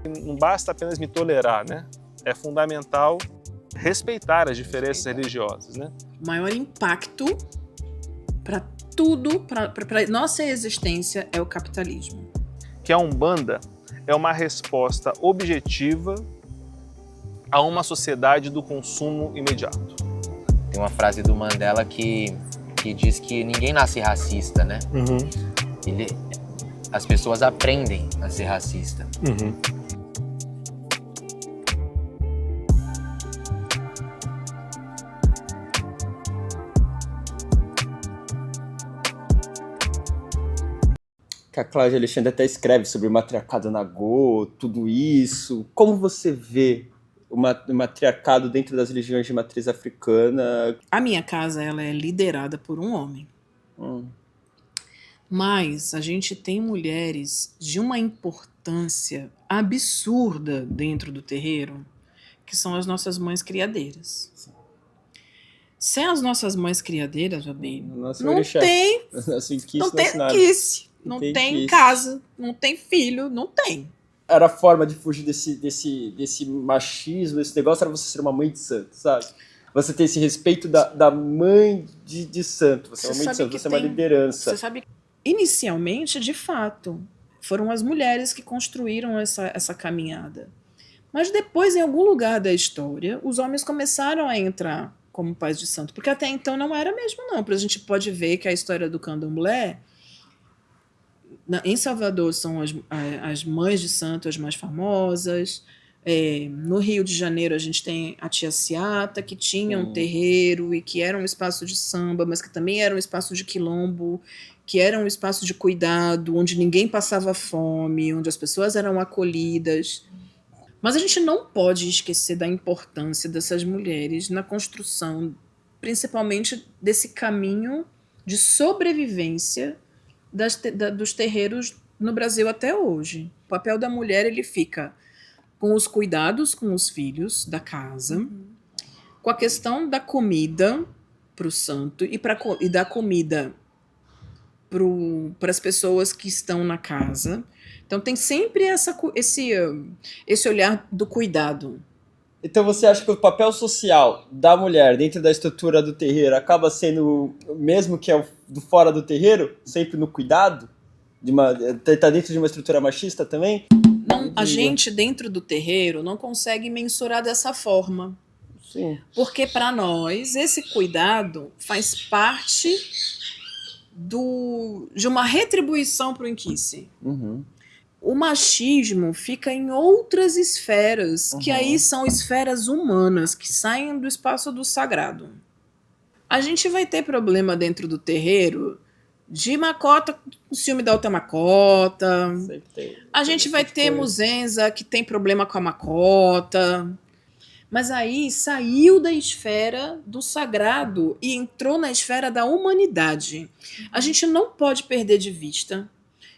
Não basta apenas me tolerar, né? É fundamental respeitar as diferenças religiosas, né? O maior impacto para tudo, para nossa existência, é o capitalismo. Que a Umbanda é uma resposta objetiva a uma sociedade do consumo imediato. Tem uma frase do Mandela que diz que ninguém nasce racista, né? As pessoas aprendem a ser racista. Que a Cláudia Alexandre até escreve sobre o matriarcado Nagô, tudo isso. Como você vê o matriarcado dentro das religiões de matriz africana? A minha casa, ela é liderada por um homem. Mas a gente tem mulheres de uma importância absurda dentro do terreiro, que são as nossas mães criadeiras. Sim. Sem as nossas mães criadeiras, Babi, não tem quice, não tem casa, não tem filho, não tem. Era a forma de fugir desse machismo, desse negócio, era você ser uma mãe de santo, sabe? Você ter esse respeito da mãe de santo. Você é uma mãe de santo, você é uma liderança. Você sabe que, inicialmente, de fato, foram as mulheres que construíram essa caminhada. Mas depois, em algum lugar da história, os homens começaram a entrar como pais de santo. Porque até então não era mesmo, não. A gente pode ver que a história do candomblé, em Salvador, são as mães de santo as mais famosas. No Rio de Janeiro, a gente tem a Tia Ciata, que tinha um terreiro e que era um espaço de samba, mas que também era um espaço de quilombo, que era um espaço de cuidado, onde ninguém passava fome, onde as pessoas eram acolhidas. Mas a gente não pode esquecer da importância dessas mulheres na construção, principalmente desse caminho de sobrevivência dos terreiros no Brasil até hoje. O papel da mulher, ele fica com os cuidados com os filhos da casa, com a questão da comida para o santo e da comida para as pessoas que estão na casa. Então tem sempre esse olhar do cuidado. Então você acha que o papel social da mulher dentro da estrutura do terreiro acaba sendo o mesmo que é do fora do terreiro? Sempre no cuidado? Tá dentro de uma estrutura machista também? Não, a gente dentro do terreiro não consegue mensurar dessa forma. Sim. Porque para nós esse cuidado faz parte de uma retribuição para o inquice. O machismo fica em outras esferas, que aí são esferas humanas, que saem do espaço do sagrado. A gente vai ter problema dentro do terreiro de macota com ciúme da outra macota. A gente vai ter muzenza que tem problema com a macota. Mas aí saiu da esfera do sagrado e entrou na esfera da humanidade. A gente não pode perder de vista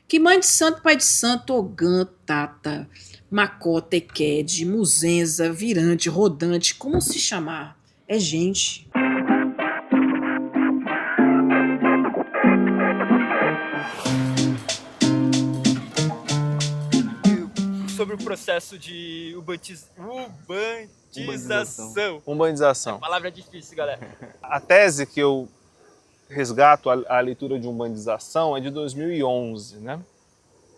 que mãe de santo, pai de santo, ogã, tata, macota, equede, muzenza, virante, rodante, como se chamar? É gente. Sobre o processo de ubandização. Umbanização. A palavra é difícil, galera. A tese que eu resgato a leitura de umbanização é de 2011, né?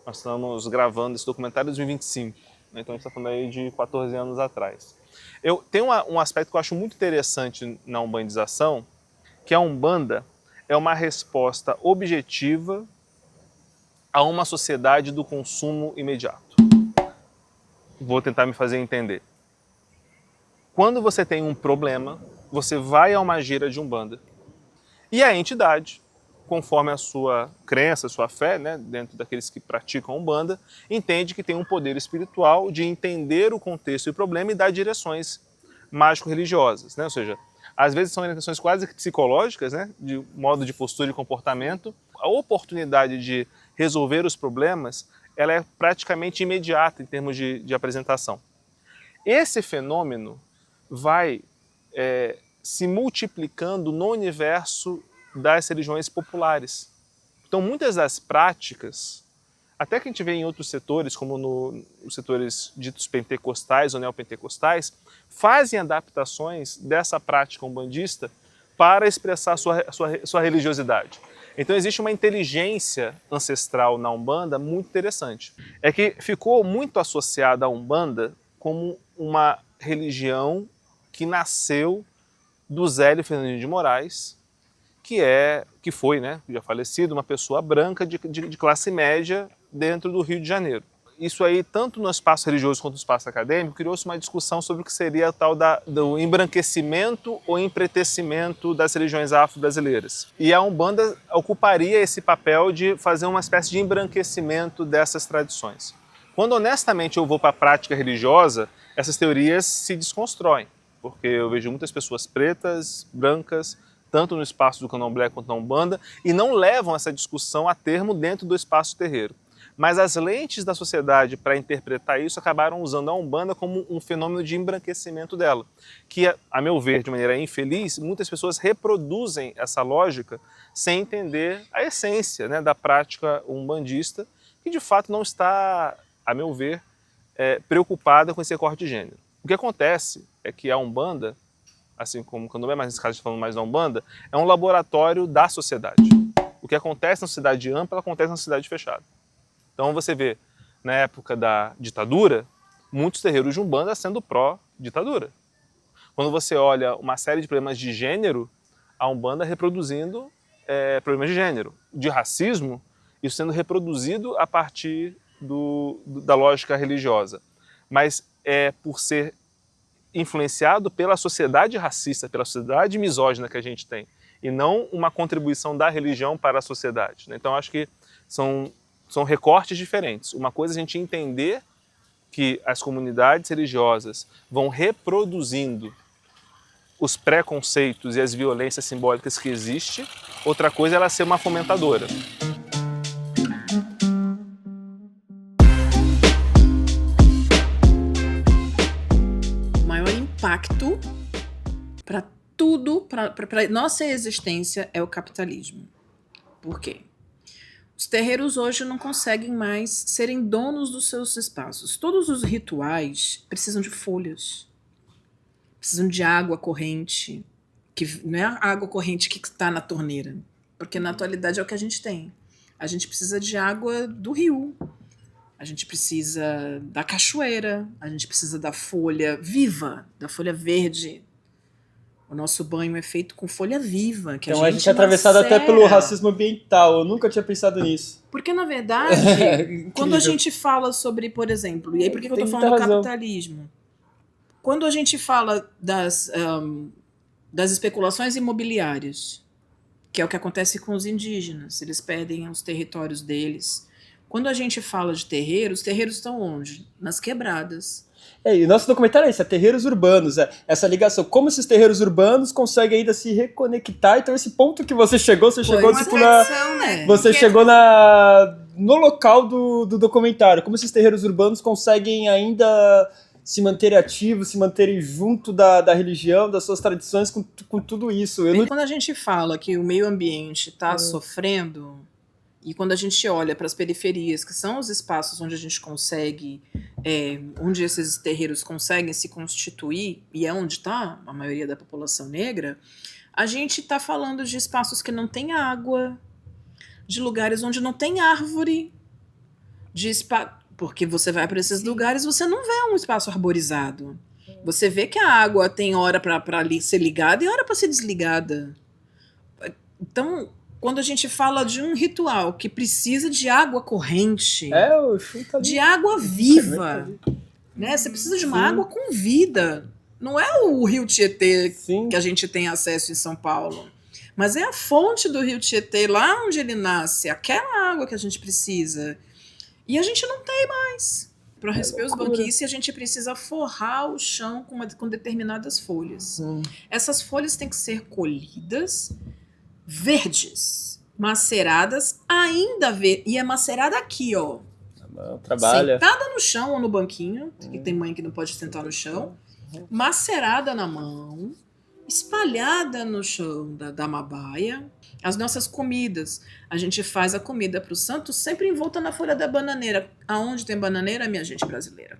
Nós estamos gravando esse documentário em 2025, né? Então a gente está falando aí de 14 anos atrás. Tem um aspecto que eu acho muito interessante na umbanização, que a Umbanda é uma resposta objetiva a uma sociedade do consumo imediato. Vou tentar me fazer entender. Quando você tem um problema, você vai a uma gira de Umbanda. E a entidade, conforme a sua crença, a sua fé, né, dentro daqueles que praticam Umbanda, entende que tem um poder espiritual de entender o contexto e o problema e dar direções mágico-religiosas, né? Ou seja, às vezes são orientações quase psicológicas, né, de modo de postura e comportamento. A oportunidade de resolver os problemas, ela é praticamente imediata em termos de apresentação. Esse fenômeno vai se multiplicando no universo das religiões populares. Então, muitas das práticas até que a gente vê em outros setores, como nos setores ditos pentecostais ou neopentecostais, fazem adaptações dessa prática umbandista para expressar sua religiosidade. Então existe uma inteligência ancestral na Umbanda muito interessante. É que ficou muito associada à Umbanda como uma religião que nasceu do Zélio Fernandinho de Moraes, que foi, né, já falecido, uma pessoa branca de classe média dentro do Rio de Janeiro. Isso aí, tanto no espaço religioso quanto no espaço acadêmico, criou-se uma discussão sobre o que seria a tal do embranquecimento ou empretecimento das religiões afro-brasileiras. E a Umbanda ocuparia esse papel de fazer uma espécie de embranquecimento dessas tradições. Quando honestamente eu vou para a prática religiosa, essas teorias se desconstroem, porque eu vejo muitas pessoas pretas, brancas, tanto no espaço do candomblé quanto na Umbanda, e não levam essa discussão a termo dentro do espaço terreiro. Mas as lentes da sociedade para interpretar isso acabaram usando a Umbanda como um fenômeno de embranquecimento dela, que, a meu ver, de maneira infeliz, muitas pessoas reproduzem essa lógica sem entender a essência, né, da prática umbandista, que de fato não está, a meu ver, preocupada com esse recorte de gênero. O que acontece é que a Umbanda, assim como o candomblé, mas nesse caso falando mais da Umbanda, é um laboratório da sociedade. O que acontece na sociedade ampla acontece na sociedade fechada. Então você vê, na época da ditadura, muitos terreiros de Umbanda sendo pró-ditadura. Quando você olha uma série de problemas de gênero, a Umbanda reproduzindo problemas de gênero. De racismo, isso sendo reproduzido a partir da lógica religiosa. Mas por ser influenciado pela sociedade racista, pela sociedade misógina que a gente tem, e não uma contribuição da religião para a sociedade. Então acho que são recortes diferentes. Uma coisa é a gente entender que as comunidades religiosas vão reproduzindo os preconceitos e as violências simbólicas que existem. Outra coisa é ela ser uma fomentadora. O maior impacto para tudo, para nossa existência, é o capitalismo. Por quê? Os terreiros hoje não conseguem mais serem donos dos seus espaços. Todos os rituais precisam de folhas, precisam de água corrente, que não é a água corrente que está na torneira, porque na atualidade é o que a gente tem. A gente precisa de água do rio, a gente precisa da cachoeira, a gente precisa da folha viva, da folha verde. O nosso banho é feito com folha viva. Que então a gente é atravessado até pelo racismo ambiental. Eu nunca tinha pensado nisso. Porque, na verdade, quando a gente fala sobre, por exemplo, e aí por que eu estou falando do capitalismo? Quando a gente fala das especulações imobiliárias, que é o que acontece com os indígenas, eles perdem os territórios deles. Quando a gente fala de terreiros, os terreiros estão onde? Nas quebradas. E o nosso documentário é isso, terreiros urbanos, essa ligação, como esses terreiros urbanos conseguem ainda se reconectar. Então esse ponto que você chegou tipo né? Você chegou no local do documentário, como esses terreiros urbanos conseguem ainda se manterem ativos, se manterem junto da religião, das suas tradições, com tudo isso. Quando a gente fala que o meio ambiente está sofrendo, e quando a gente olha para as periferias, que são os espaços onde a gente consegue, onde esses terreiros conseguem se constituir, e é onde está a maioria da população negra, a gente está falando de espaços que não tem água, de lugares onde não tem árvore, porque você vai para esses lugares, você não vê um espaço arborizado. Você vê que a água tem hora para ser ligada e hora para ser desligada. Então, quando a gente fala de um ritual que precisa de água corrente, de água viva, né? Você precisa de uma água com vida. Não é o Rio Tietê que a gente tem acesso em São Paulo, mas é a fonte do Rio Tietê, lá onde ele nasce, aquela água que a gente precisa. E a gente não tem mais. Para receber os banquices, a gente precisa forrar o chão com determinadas folhas. Essas folhas têm que ser colhidas verdes, maceradas, ainda verdes. E é macerada aqui, ó. Trabalha. Sentada no chão ou no banquinho, que tem mãe que não pode sentar no chão. Macerada na mão. espalhada no chão da Mabaia. As nossas comidas, a gente faz a comida para o santo sempre envolta na folha da bananeira. Aonde tem bananeira, minha gente brasileira?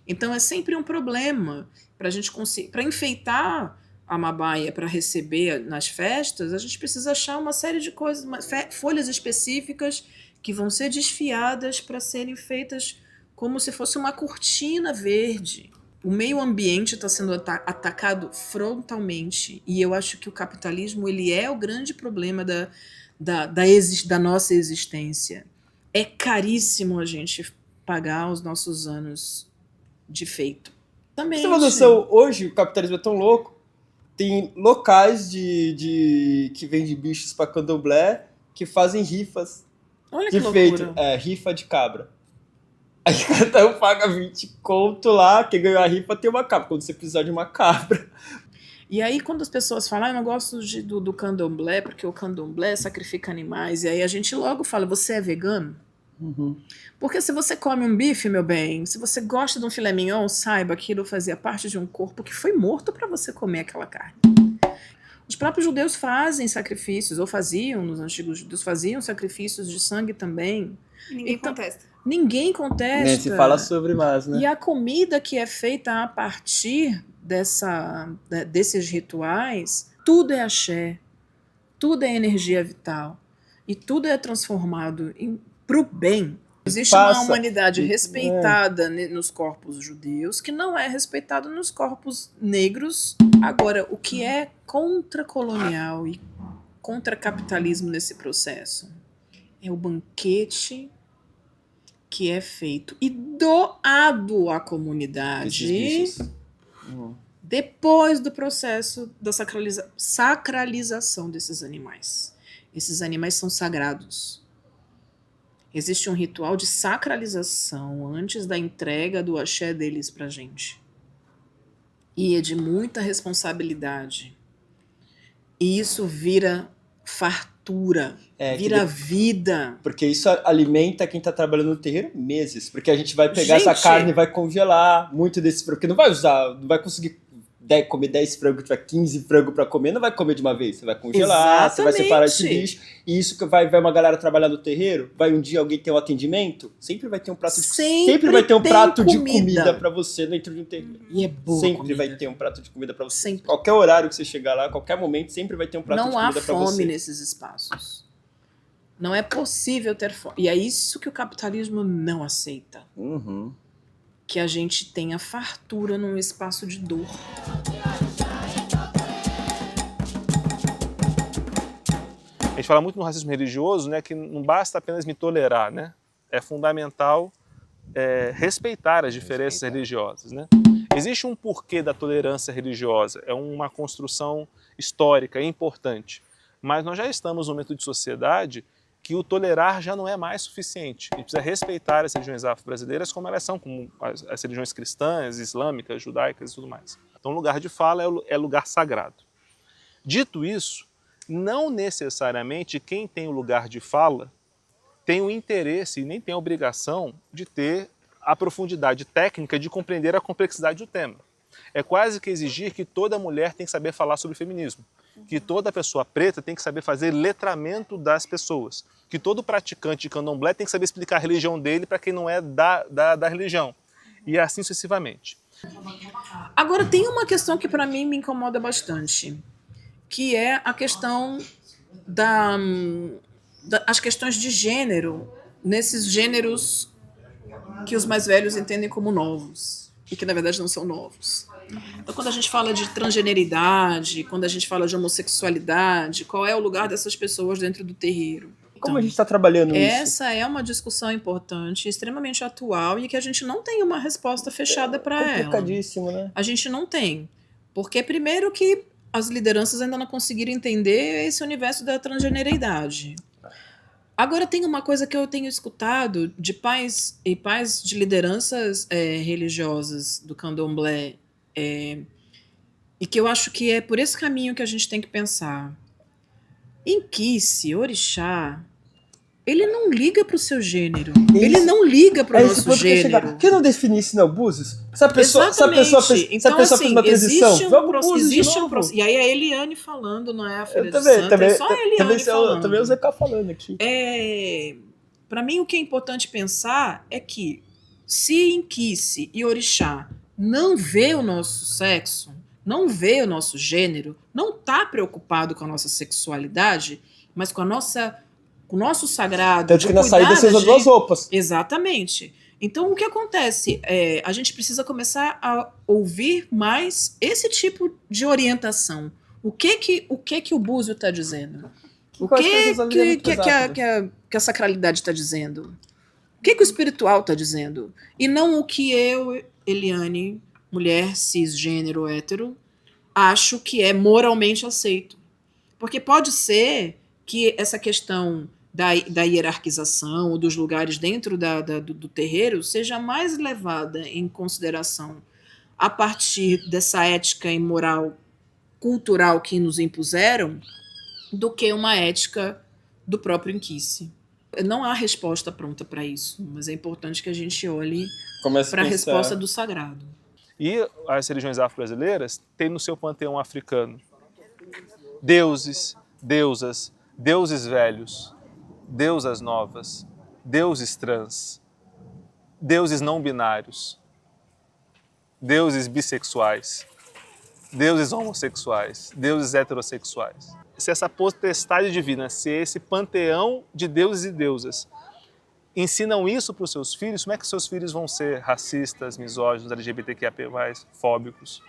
Então é sempre um problema para a gente conseguir, para enfeitar a Mabaia para receber nas festas, a gente precisa achar uma série de coisas, folhas específicas que vão ser desfiadas para serem feitas como se fosse uma cortina verde. O meio ambiente está sendo atacado frontalmente e eu acho que o capitalismo ele é o grande problema da nossa existência. É caríssimo a gente pagar os nossos anos de feito. Também. Você tem uma noção, hoje o capitalismo é tão louco, tem locais que vendem bichos para candomblé que fazem rifas Olha de que feito. loucura. Rifa de cabra. Aí cada um paga 20 conto lá, quem ganhou a rifa tem uma cabra, quando você precisar de uma cabra. E aí, quando as pessoas falam, eu não gosto do candomblé, porque o candomblé sacrifica animais, e aí a gente logo fala, você é vegano? Uhum. Porque se você come um bife, meu bem, se você gosta de um filé mignon, saiba que aquilo fazia parte de um corpo que foi morto para você comer aquela carne. Os próprios judeus fazem sacrifícios, ou faziam, nos antigos judeus faziam sacrifícios de sangue também. Ninguém contesta. Ninguém contesta. Nem se fala sobre mais, né? E a comida que é feita a partir desses rituais, tudo é axé, tudo é energia vital, e tudo é transformado para o bem. Existe uma humanidade respeitada nos corpos judeus que não é respeitada nos corpos negros. Agora, o que é contra-colonial e contra-capitalismo nesse processo? É o banquete que é feito e doado à comunidade depois do processo da sacralização desses animais. Esses animais são sagrados. Existe um ritual de sacralização antes da entrega do axé deles pra gente. E é de muita responsabilidade. E isso vira fartura, vira vida. Porque isso alimenta quem tá trabalhando no terreiro meses. Porque a gente vai pegar essa carne e vai congelar muito desse frango. Porque não vai conseguir comer 10 frangos, tiver 15 frangos pra comer, não vai comer de uma vez. Você vai congelar, Você vai separar esse bicho. E isso que vai uma galera trabalhar no terreiro, vai um dia alguém ter um atendimento, sempre vai ter um prato de sempre vai ter um prato de comida pra você dentro de um terreiro. E é boa sempre comida. vai ter um prato de comida pra você. Sempre. Qualquer horário que você chegar lá, qualquer momento, sempre vai ter um prato de Não comida há pra você. fome nesses espaços. Não é possível ter fome. E é isso que o capitalismo não aceita. Uhum. Que a gente tenha fartura num espaço de dor. A gente fala muito no racismo religioso, né, que não basta apenas me tolerar, né? É fundamental respeitar as diferenças religiosas, né? Existe um porquê da tolerância religiosa, é uma construção histórica, é importante. Mas nós já estamos num momento de sociedade que o tolerar já não é mais suficiente. A gente precisa respeitar as religiões afro-brasileiras como elas são, como as religiões cristãs, islâmicas, judaicas e tudo mais. Então, lugar de fala é lugar sagrado. Dito isso, não necessariamente quem tem o lugar de fala tem o interesse e nem tem a obrigação de ter a profundidade técnica de compreender a complexidade do tema. É quase que exigir que toda mulher tem que saber falar sobre feminismo, que toda pessoa preta tem que saber fazer letramento das pessoas, que todo praticante de candomblé tem que saber explicar a religião dele para quem não é da religião, e assim sucessivamente. Agora, tem uma questão que para mim me incomoda bastante, que é a questão as questões de gênero, nesses gêneros que os mais velhos entendem como novos, e que na verdade não são novos. Então, quando a gente fala de transgeneridade, quando a gente fala de homossexualidade, qual é o lugar dessas pessoas dentro do terreiro? Como a gente está trabalhando isso? Essa é uma discussão importante, extremamente atual, e que a gente não tem uma resposta fechada para ela. Complicadíssimo, né? A gente não tem. Porque, primeiro, que as lideranças ainda não conseguiram entender esse universo da transgeneridade. Agora, tem uma coisa que eu tenho escutado de pais de lideranças religiosas do candomblé, e que eu acho que é por esse caminho que a gente tem que pensar. Inquice, orixá, Ele não liga pro seu gênero. Isso. Ele não liga pro É esse nosso ponto que eu ia chegar. gênero. Por que não definisse, não, Búzios? Se a pessoa Exatamente. fez uma transição, existe vamos Búzios de existe um novo. processo. E aí a Eliane falando, não é a Filha Eu de Santa, é só a Eliane falando. Também o ZK falando aqui. Para mim, o que é importante pensar é que se Inquice e Orixá não vê o nosso sexo, não vê o nosso gênero, não está preocupado com a nossa sexualidade, mas com o nosso sagrado. Tanto que na saída você usa duas roupas. Exatamente. Então, o que acontece? A gente precisa começar a ouvir mais esse tipo de orientação. O que o Búzio está dizendo? O que a sacralidade está dizendo? O que o espiritual está dizendo? E não o que eu, Eliane, mulher, cisgênero, hétero, acho que é moralmente aceito. Porque pode ser que essa questão da hierarquização ou dos lugares dentro do terreiro seja mais levada em consideração a partir dessa ética e moral cultural que nos impuseram do que uma ética do próprio Inquice. Não há resposta pronta para isso, mas é importante que a gente olhe para a resposta do sagrado. E as religiões afro-brasileiras têm no seu panteão africano deuses, deusas, deuses velhos, deusas novas, deuses trans, deuses não binários, deuses bissexuais, deuses homossexuais, deuses heterossexuais. Se essa potestade divina, se esse panteão de deuses e deusas ensinam isso para os seus filhos, como é que seus filhos vão ser racistas, misóginos, LGBTQIA+, fóbicos,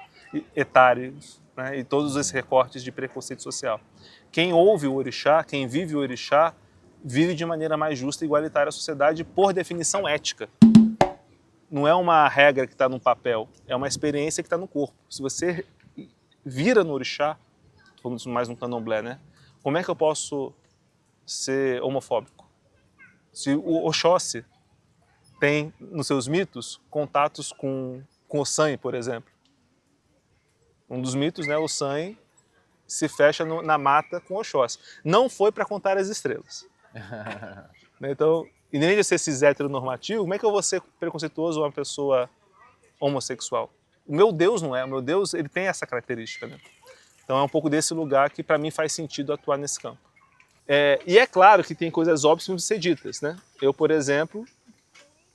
etários, né? E todos esses recortes de preconceito social? Quem ouve o orixá, quem vive o orixá, vive de maneira mais justa e igualitária a sociedade por definição ética. Não é uma regra que está num papel, é uma experiência que está no corpo. Se você vira no orixá, vamos mais no candomblé, né? Como é que eu posso ser homofóbico? Se o Oxóssi tem, nos seus mitos, contatos com o Sangue, por exemplo. Um dos mitos, né, o Sangue se fecha na mata com o Oxóssi. Não foi para contar as estrelas. Então, independente de ser cis heteronormativo, como é que eu vou ser preconceituoso ou uma pessoa homossexual? O meu Deus não é. O meu Deus, ele tem essa característica, né? Então é um pouco desse lugar que para mim faz sentido atuar nesse campo. E é claro que tem coisas óbvias de ser ditas, né? Eu, por exemplo,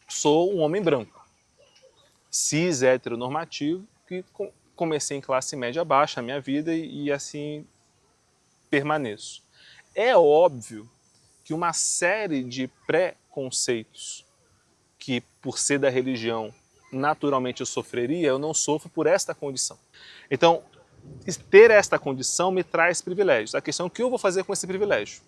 sou um homem branco, cis, heteronormativo, que comecei em classe média baixa a minha vida e assim permaneço. É óbvio que uma série de preconceitos que, por ser da religião, naturalmente eu sofreria, eu não sofro por esta condição. Então, ter esta condição me traz privilégios. A questão é o que eu vou fazer com esse privilégio.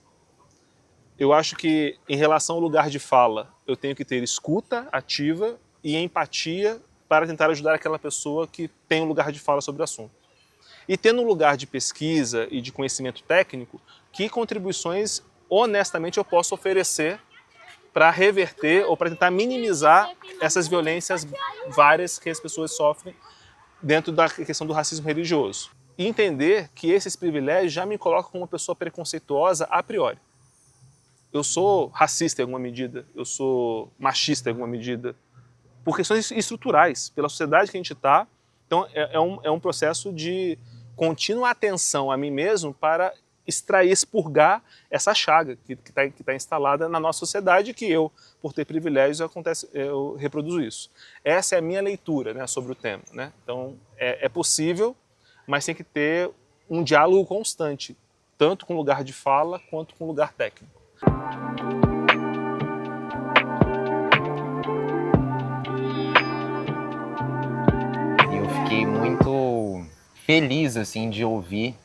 Eu acho que, em relação ao lugar de fala, eu tenho que ter escuta ativa e empatia para tentar ajudar aquela pessoa que tem um lugar de fala sobre o assunto. E tendo um lugar de pesquisa e de conhecimento técnico, que contribuições, honestamente, eu posso oferecer para reverter ou para tentar minimizar essas violências várias que as pessoas sofrem dentro da questão do racismo religioso. E entender que esses privilégios já me colocam como uma pessoa preconceituosa a priori. Eu sou racista em alguma medida, eu sou machista em alguma medida, por questões estruturais, pela sociedade que a gente está. Então é um processo de contínua atenção a mim mesmo para extrair, expurgar essa chaga que tá instalada na nossa sociedade, que eu, por ter privilégios, eu reproduzo isso. Essa é a minha leitura, né, sobre o tema, né? Então é possível, mas tem que ter um diálogo constante, tanto com o lugar de fala quanto com o lugar técnico. Eu fiquei muito feliz assim de ouvir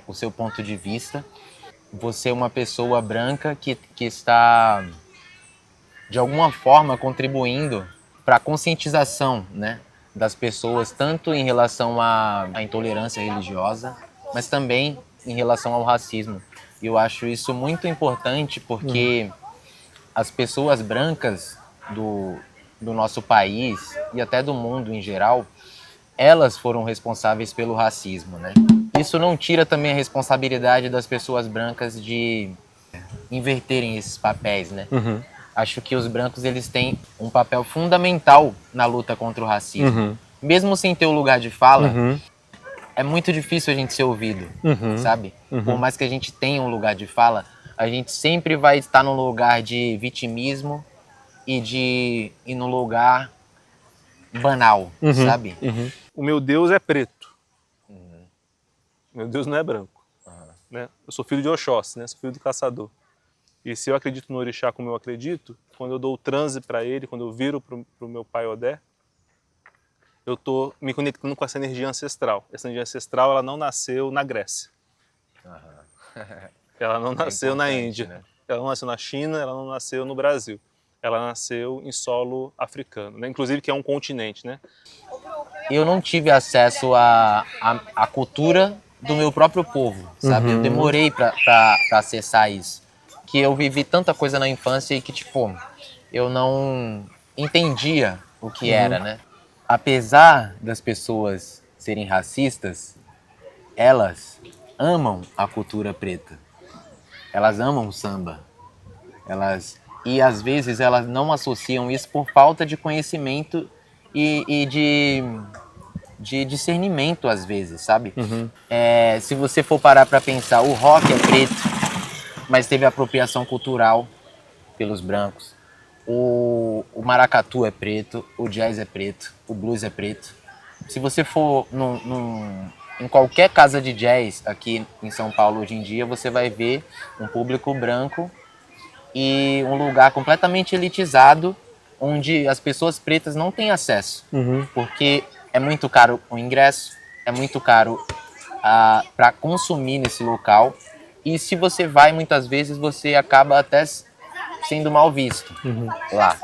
o seu ponto de vista. Você é uma pessoa branca que está, de alguma forma, contribuindo para a conscientização, né, das pessoas, tanto em relação à intolerância religiosa, mas também em relação ao racismo. E eu acho isso muito importante porque as pessoas brancas do nosso país e até do mundo em geral, elas foram responsáveis pelo racismo, né? Isso não tira também a responsabilidade das pessoas brancas de inverterem esses papéis, né? Acho que os brancos eles têm um papel fundamental na luta contra o racismo. Mesmo sem ter o lugar de fala, é muito difícil a gente ser ouvido, sabe? Por mais que a gente tenha um lugar de fala, a gente sempre vai estar no lugar de vitimismo e no lugar banal, sabe? O meu Deus é preto. Meu Deus não é branco. Né? Eu sou filho de Oxóssi, né? Sou filho do caçador. E se eu acredito no orixá como eu acredito, quando eu dou o transe para ele, quando eu viro para o meu pai Odé, eu estou me conectando com essa energia ancestral. Essa energia ancestral, ela não nasceu na Grécia. Ela não nasceu na Índia. Né? Ela não nasceu na China, ela não nasceu no Brasil. Ela nasceu em solo africano, né? Inclusive que é um continente, né? Eu não tive acesso à cultura do meu próprio povo, sabe? Eu demorei para acessar isso. Que eu vivi tanta coisa na infância e que, tipo, eu não entendia o que era, né? Apesar das pessoas serem racistas, elas amam a cultura preta. Elas amam o samba. E às vezes elas não associam isso por falta de conhecimento e de discernimento, às vezes, sabe? Se você for parar para pensar, o rock é preto, mas teve apropriação cultural pelos brancos. O maracatu é preto, o jazz é preto, o blues é preto. Se você for em qualquer casa de jazz aqui em São Paulo hoje em dia, você vai ver um público branco e um lugar completamente elitizado, onde as pessoas pretas não têm acesso, porque é muito caro o ingresso, é muito caro para consumir nesse local, e se você vai, muitas vezes você acaba até sendo mal visto lá.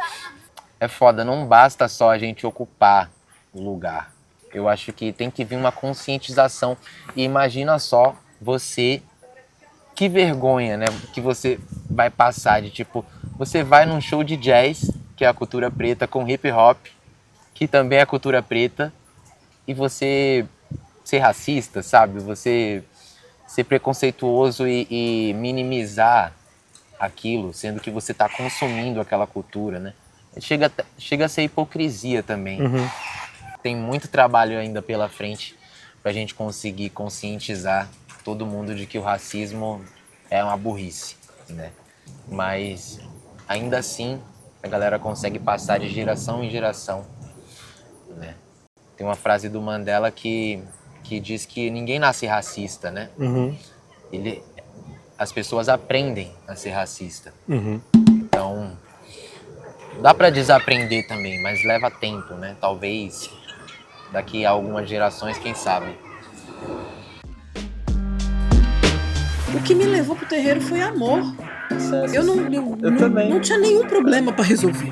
É foda, não basta só a gente ocupar o lugar. Eu acho que tem que vir uma conscientização. E imagina só você, que vergonha, né? Que você vai passar de tipo, você vai num show de jazz, que é a cultura preta, com hip hop, que também é a cultura preta, e você ser racista, sabe? Você ser preconceituoso e minimizar aquilo, sendo que você está consumindo aquela cultura, né? Chega a ser hipocrisia também. Tem muito trabalho ainda pela frente para a gente conseguir conscientizar todo mundo de que o racismo é uma burrice, né? Mas ainda assim a galera consegue passar de geração em geração, né? Tem uma frase do Mandela que diz que ninguém nasce racista, né? As pessoas aprendem a ser racista. Então, dá para desaprender também, mas leva tempo, né? Talvez daqui a algumas gerações, quem sabe. O que me levou pro terreiro foi amor. Eu também. não tinha nenhum problema para resolver.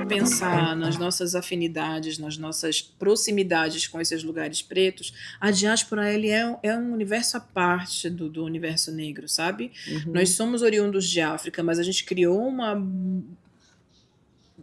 Pensar nas nossas afinidades, nas nossas proximidades com esses lugares pretos, a diáspora ele é um universo à parte do universo negro, sabe? Nós somos oriundos de África, mas a gente criou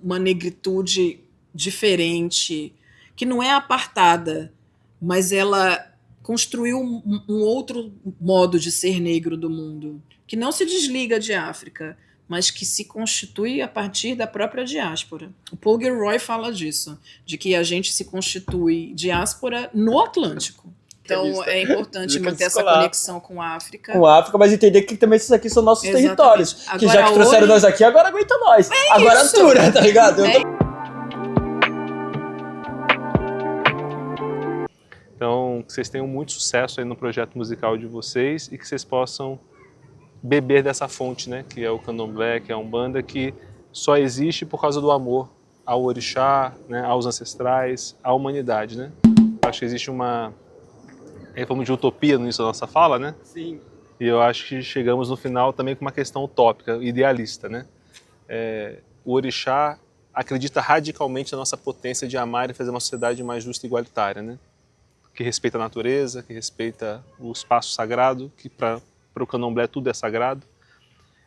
uma negritude diferente, que não é apartada, mas ela construiu um outro modo de ser negro do mundo, que não se desliga de África, mas que se constitui a partir da própria diáspora. O Paul Gilroy fala disso, de que a gente se constitui diáspora no Atlântico. Então é importante manter essa conexão com a África. Com a África, mas entender que também esses aqui são nossos territórios. Agora, que já que trouxeram nós aqui, agora aguenta nós. Agora atura, tá ligado? Então, que vocês tenham muito sucesso aí no projeto musical de vocês e que vocês possam beber dessa fonte, né? Que é o candomblé, que é a umbanda, que só existe por causa do amor ao orixá, né? Aos ancestrais, à humanidade, né? Acho que existe uma forma de utopia no início da nossa fala, né? Sim. E eu acho que chegamos no final também com uma questão utópica, idealista, né? O orixá acredita radicalmente na nossa potência de amar e fazer uma sociedade mais justa e igualitária, né? Que respeita a natureza, que respeita o espaço sagrado, que para o candomblé tudo é sagrado.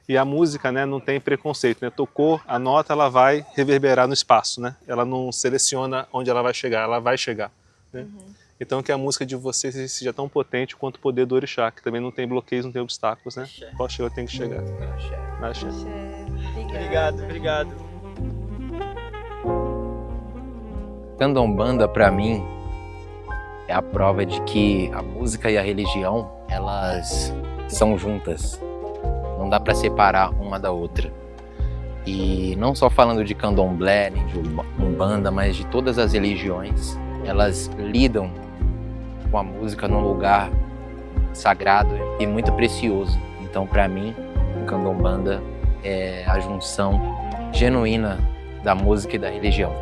E a música, né, não tem preconceito, né? Tocou a nota, ela vai reverberar no espaço, né? Ela não seleciona onde ela vai chegar, né? Então que a música de vocês seja tão potente quanto o poder do orixá, que também não tem bloqueios, não tem obstáculos, né? Axé. Qual chega tem que chegar. Axé. Obrigado, obrigado. Candombanda, pra mim, é a prova de que a música e a religião, elas são juntas. Não dá pra separar uma da outra. E não só falando de candomblé, nem de umbanda, mas de todas as religiões, elas lidam com a música num lugar sagrado e muito precioso. Então, pra mim, o candombanda é a junção genuína da música e da religião.